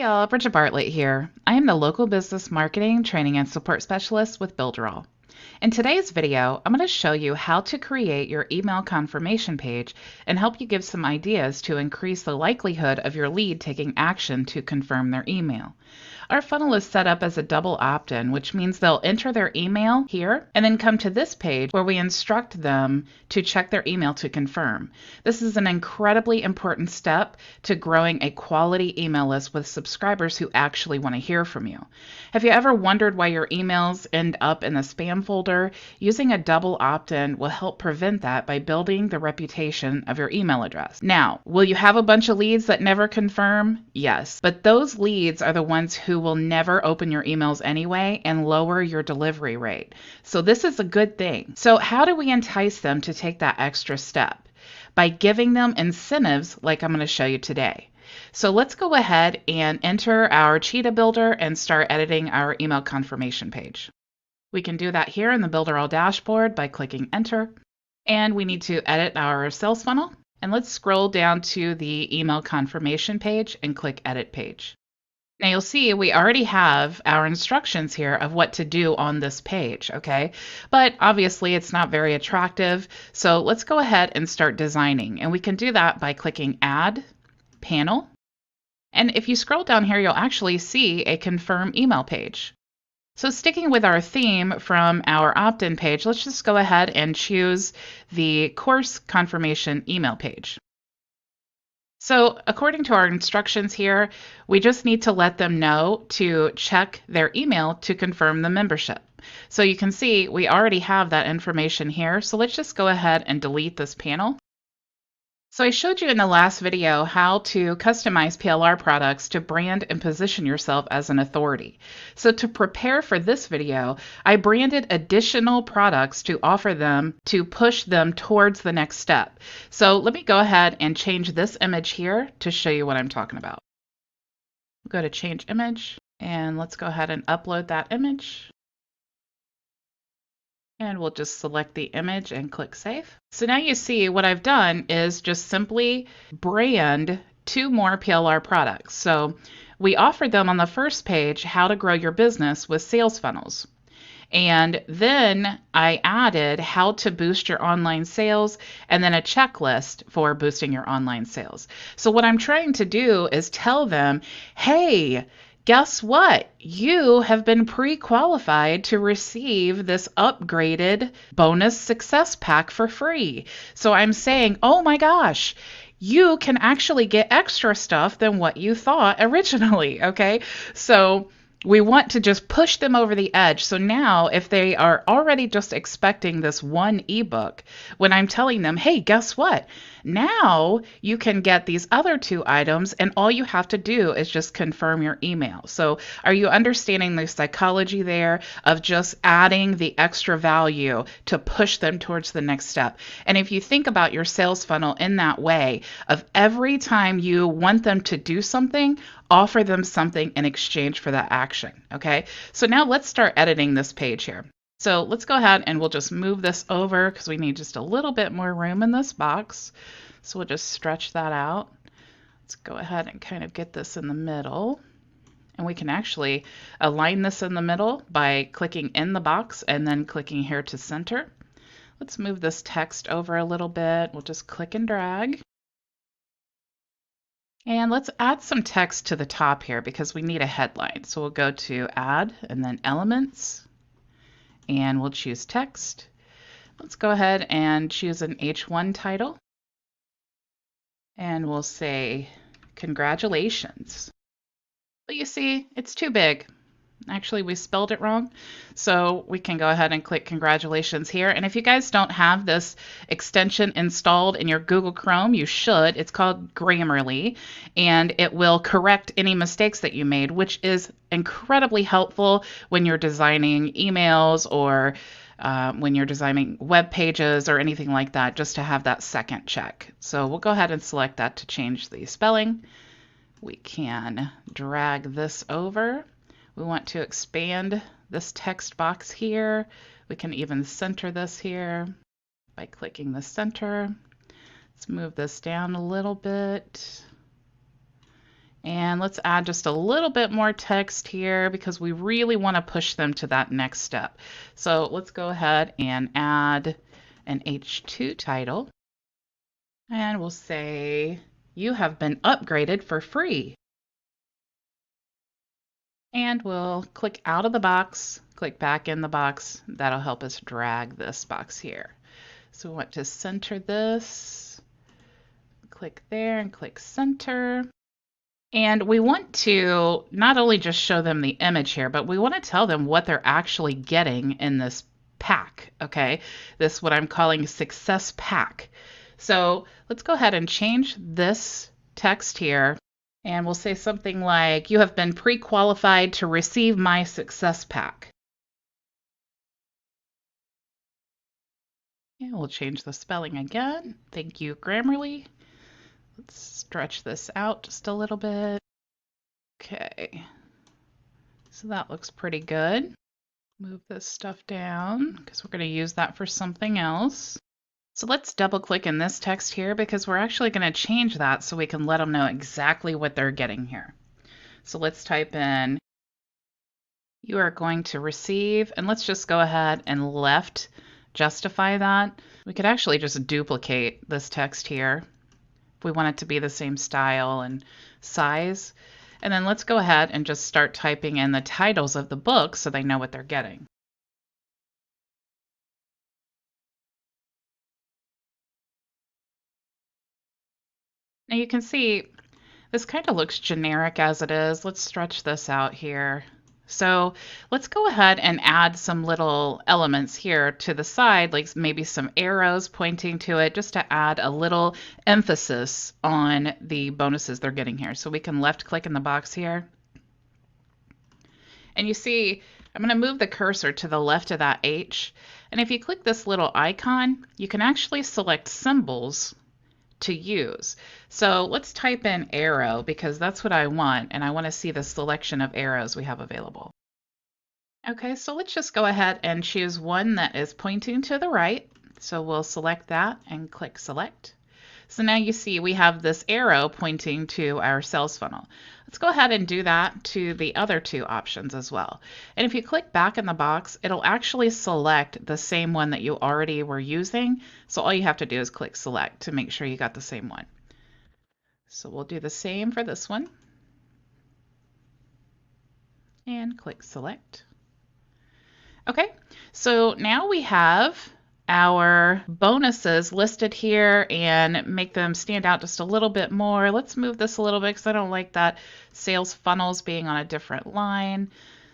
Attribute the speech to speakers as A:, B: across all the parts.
A: Hi y'all, Bridget Bartlett here. I am the local business marketing, training, and support specialist with Builderall. In today's video, I'm going to show you how to create your email confirmation page and help you give some ideas to increase the likelihood of your lead taking action to confirm their email. Our funnel is set up as a double opt-in, which means they'll enter their email here and then come to this page where we instruct them to check their email to confirm. This is an incredibly important step to growing a quality email list with subscribers who actually want to hear from you. Have you ever wondered why your emails end up in the spam folder? Using a double opt-in will help prevent that by building the reputation of your email address. Now, will you have a bunch of leads that never confirm? Yes, but those leads are the ones who will never open your emails anyway and lower your delivery rate. So this is a good thing. So how do we entice them to take that extra step? By giving them incentives like I'm going to show you today. So let's go ahead and enter our Cheetah Builder and start editing our email confirmation page. We can do that here in the Builderall dashboard by clicking Enter. And we need to edit our sales funnel. And let's scroll down to the email confirmation page and click Edit Page. Now you'll see we already have our instructions here of what to do on this page, okay? But obviously it's not very attractive, so let's go ahead and start designing. And we can do that by clicking Add, Panel. And if you scroll down here, you'll actually see a Confirm Email page. So sticking with our theme from our opt-in page, let's just go ahead and choose the Course Confirmation Email page. So according to our instructions here, we just need to let them know to check their email to confirm the membership. So you can see we already have that information here. So let's just go ahead and delete this panel. So I showed you in the last video how to customize PLR products to brand and position yourself as an authority. So to prepare for this video, I branded additional products to offer them to push them towards the next step. So let me go ahead and change this image here to show you what I'm talking about. Go to Change Image, and let's go ahead and upload that image. And we'll just select the image and click Save. So now you see what I've done is just simply brand 2 more PLR products. So we offered them on the first page how to grow your business with sales funnels. And then I added how to boost your online sales and then a checklist for boosting your online sales. So what I'm trying to do is tell them, hey, guess what? You have been pre-qualified to receive this upgraded bonus success pack for free. So I'm saying, oh my gosh, you can actually get extra stuff than what you thought originally, okay? So we want to just push them over the edge. So now if they are already just expecting this one ebook, when I'm telling them, hey, guess what? Now you can get these other 2 items and all you have to do is just confirm your email. So are you understanding the psychology there of just adding the extra value to push them towards the next step? And if you think about your sales funnel in that way of every time you want them to do something, offer them something in exchange for that action, okay? So now let's start editing this page here. So let's go ahead and we'll just move this over because we need just a little bit more room in this box. So we'll just stretch that out. Let's go ahead and kind of get this in the middle. And we can actually align this in the middle by clicking in the box and then clicking here to center. Let's move this text over a little bit. We'll just click and drag. And let's add some text to the top here because we need a headline. So we'll go to Add and then Elements. And we'll choose text. Let's go ahead and choose an H1 title. And we'll say, congratulations. But you see, it's too big. Actually, we spelled it wrong. So we can go ahead and click congratulations here. And if you guys don't have this extension installed in your Google Chrome, you should. It's called Grammarly, and it will correct any mistakes that you made, which is incredibly helpful when you're designing emails or when you're designing web pages or anything like that, just to have that second check. So we'll go ahead and select that to change the spelling. We can drag this over. We want to expand this text box here. We can even center this here by clicking the center. Let's move this down a little bit. And let's add just a little bit more text here because we really want to push them to that next step. So let's go ahead and add an H2 title. And we'll say, you have been upgraded for free. And we'll click out of the box, click back in the box. That'll help us drag this box here. So we want to center this. Click there and click center. And we want to not only just show them the image here, but we want to tell them what they're actually getting in this pack, okay? This is what I'm calling success pack. So let's go ahead and change this text here, and we'll say something like, you have been pre-qualified to receive my success pack. And we'll change the spelling again. Thank you, Grammarly. Let's stretch this out just a little bit. Okay, so that looks pretty good. Move this stuff down because we're going to use that for something else. So let's double click in this text here because we're actually going to change that so we can let them know exactly what they're getting here. So let's type in, you are going to receive, and let's just go ahead and left justify that. We could actually just duplicate this text here if we want it to be the same style and size. And then let's go ahead and just start typing in the titles of the books so they know what they're getting. Now you can see this kind of looks generic as it is. Let's stretch this out here. So let's go ahead and add some little elements here to the side, like maybe some arrows pointing to it, just to add a little emphasis on the bonuses they're getting here. So we can left click in the box here. And you see, I'm going to move the cursor to the left of that H. And if you click this little icon, you can actually select symbols to use. So let's type in arrow because that's what I want, and I want to see the selection of arrows we have available. Okay, so let's just go ahead and choose one that is pointing to the right. So we'll select that and click select. So now you see we have this arrow pointing to our sales funnel. Let's go ahead and do that to the other two options as well. And if you click back in the box, it'll actually select the same one that you already were using. So all you have to do is click select to make sure you got the same one. So we'll do the same for this one. And click select. Okay, so now we have our bonuses listed here and make them stand out just a little bit more. Let's move this a little bit because I don't like that sales funnels being on a different line.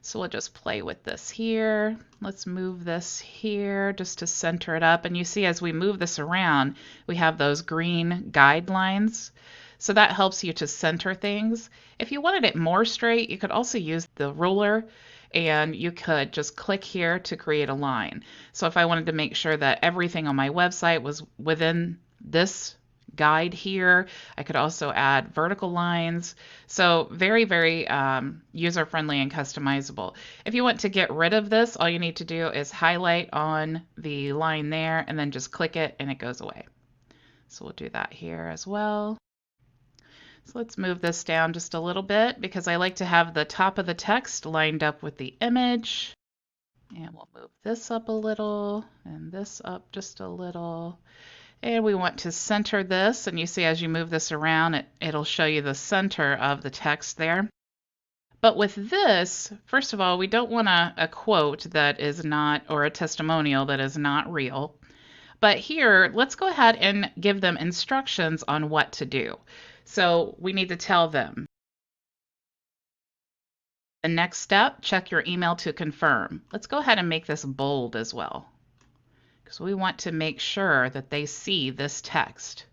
A: So we'll just play with this here. Let's move this here just to center it up. And you see as we move this around, we have those green guidelines. So that helps you to center things. If you wanted it more straight, you could also use the ruler and you could just click here to create a line. So if I wanted to make sure that everything on my website was within this guide here, I could also add vertical lines. So very, very user-friendly and customizable. If you want to get rid of this, all you need to do is highlight on the line there and then just click it and it goes away. So we'll do that here as well. So let's move this down just a little bit because I like to have the top of the text lined up with the image. And we'll move this up a little and this up just a little. And we want to center this. And you see as you move this around, it'll show you the center of the text there. But with this, first of all, we don't want a quote that is not, or a testimonial that is not real. But here, let's go ahead and give them instructions on what to do. So we need to tell them. The next step, check your email to confirm. Let's go ahead and make this bold as well, because we want to make sure that they see this text.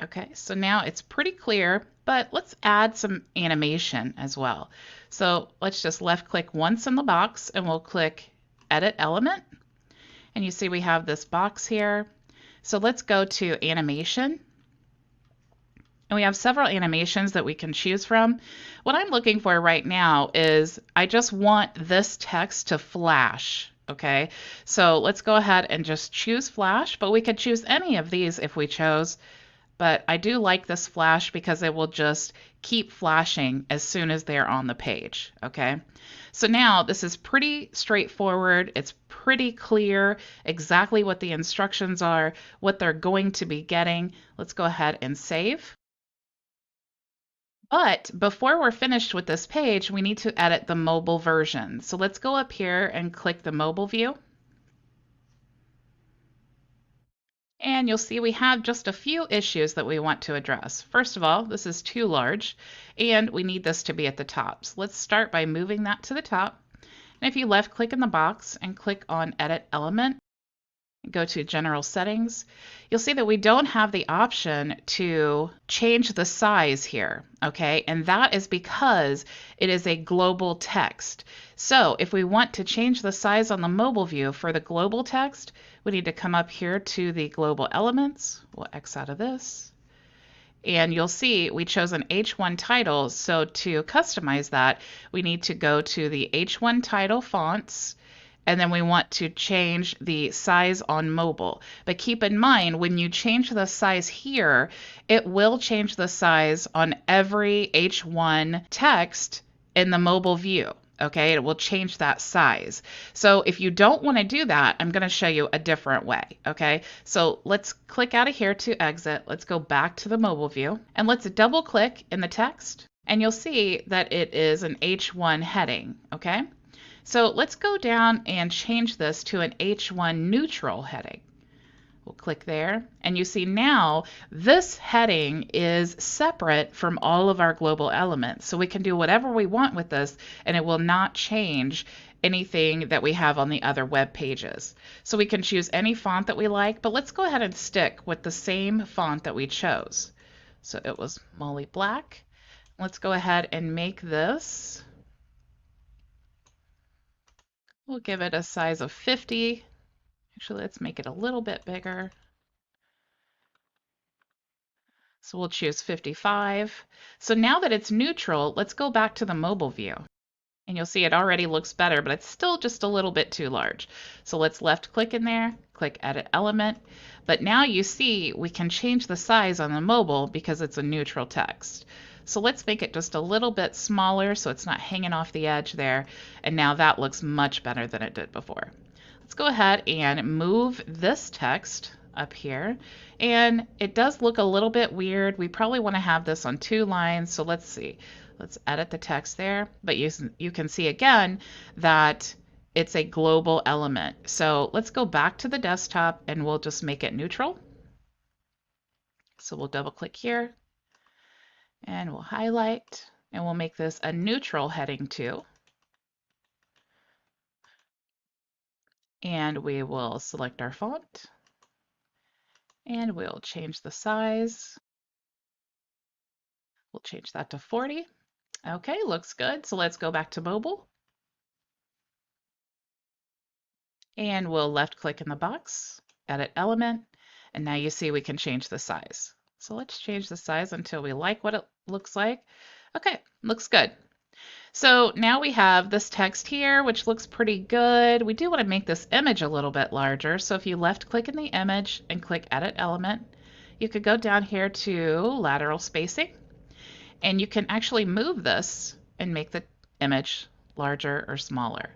A: Okay, so now it's pretty clear, but let's add some animation as well. So let's just left click once in the box and we'll click Edit Element. And you see we have this box here. So let's go to Animation. And we have several animations that we can choose from. What I'm looking for right now is I just want this text to flash, okay? So let's go ahead and just choose flash, but we could choose any of these if we chose. but I do like this flash because it will just keep flashing as soon as they're on the page, okay? So now this is pretty straightforward. It's pretty clear exactly what the instructions are, what they're going to be getting. Let's go ahead and save. But before we're finished with this page, we need to edit the mobile version. So let's go up here and click the mobile view. And you'll see we have just a few issues that we want to address. First of all, this is too large, and we need this to be at the top. So let's start by moving that to the top. And if you left click in the box and click on Edit Element, go to General Settings, you'll see that we don't have the option to change the size here, okay? And that is because it is a global text. So if we want to change the size on the mobile view for the global text, we need to come up here to the global elements. We'll X out of this. And you'll see we chose an H1 title. So to customize that, we need to go to the H1 title fonts, and then we want to change the size on mobile. But keep in mind, when you change the size here, it will change the size on every H1 text in the mobile view. Okay, it will change that size. So if you don't want to do that, I'm going to show you a different way. Okay, so let's click out of here to exit. Let's go back to the mobile view, and let's double click in the text, and you'll see that it is an H1 heading. Okay, so let's go down and change this to an H1 neutral heading. We'll click there, and you see now this heading is separate from all of our global elements. So we can do whatever we want with this, and it will not change anything that we have on the other web pages. So we can choose any font that we like, but let's go ahead and stick with the same font that we chose. So it was Molly Black. Let's go ahead and make this. We'll give it a size of 50. Actually, let's make it a little bit bigger. So we'll choose 55. So now that it's neutral, let's go back to the mobile view. And you'll see it already looks better, but it's still just a little bit too large. So let's left click in there, click Edit Element. But now you see we can change the size on the mobile because it's a neutral text. So let's make it just a little bit smaller so it's not hanging off the edge there. And now that looks much better than it did before. Let's go ahead and move this text up here. And it does look a little bit weird. We probably want to have this on 2 lines. So let's see. Let's edit the text there. But you can see again that it's a global element. So let's go back to the desktop and we'll just make it neutral. So we'll double click here and we'll highlight and we'll make this a neutral heading too. And we will select our font and we'll change the size. We'll change that to 40. Okay, looks good. So let's go back to mobile. And we'll left click in the box, edit element, and now you see we can change the size. So let's change the size until we like what it looks like. Okay, looks good. So now we have this text here, which looks pretty good. We do want to make this image a little bit larger. So if you left click in the image and click Edit Element, you could go down here to lateral spacing, and you can actually move this and make the image larger or smaller.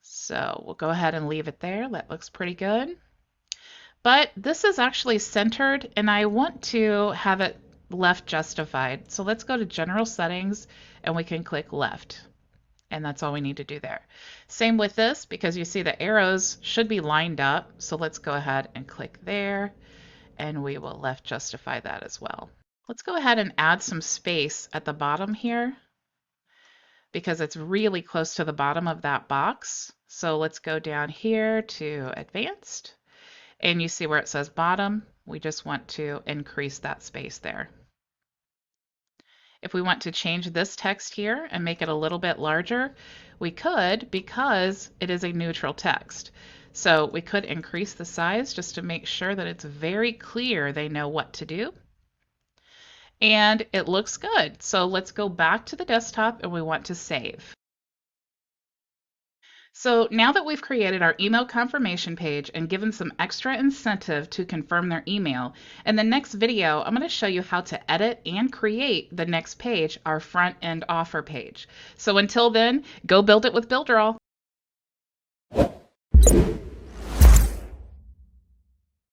A: So we'll go ahead and leave it there. That looks pretty good. But this is actually centered, and I want to have it left justified. So let's go to General Settings, and we can click Left. And that's all we need to do there. Same with this, because you see the arrows should be lined up. So let's go ahead and click there, and we will left justify that as well. Let's go ahead and add some space at the bottom here, because it's really close to the bottom of that box. So let's go down here to Advanced, and you see where it says bottom. We just want to increase that space there. If we want to change this text here and make it a little bit larger, we could, because it is a neutral text. So we could increase the size just to make sure that it's very clear they know what to do. And it looks good. So let's go back to the desktop and we want to save. So now that we've created our email confirmation page and given some extra incentive to confirm their email, in the next video, I'm going to show you how to edit and create the next page, our front end offer page. So until then, go build it with Builderall.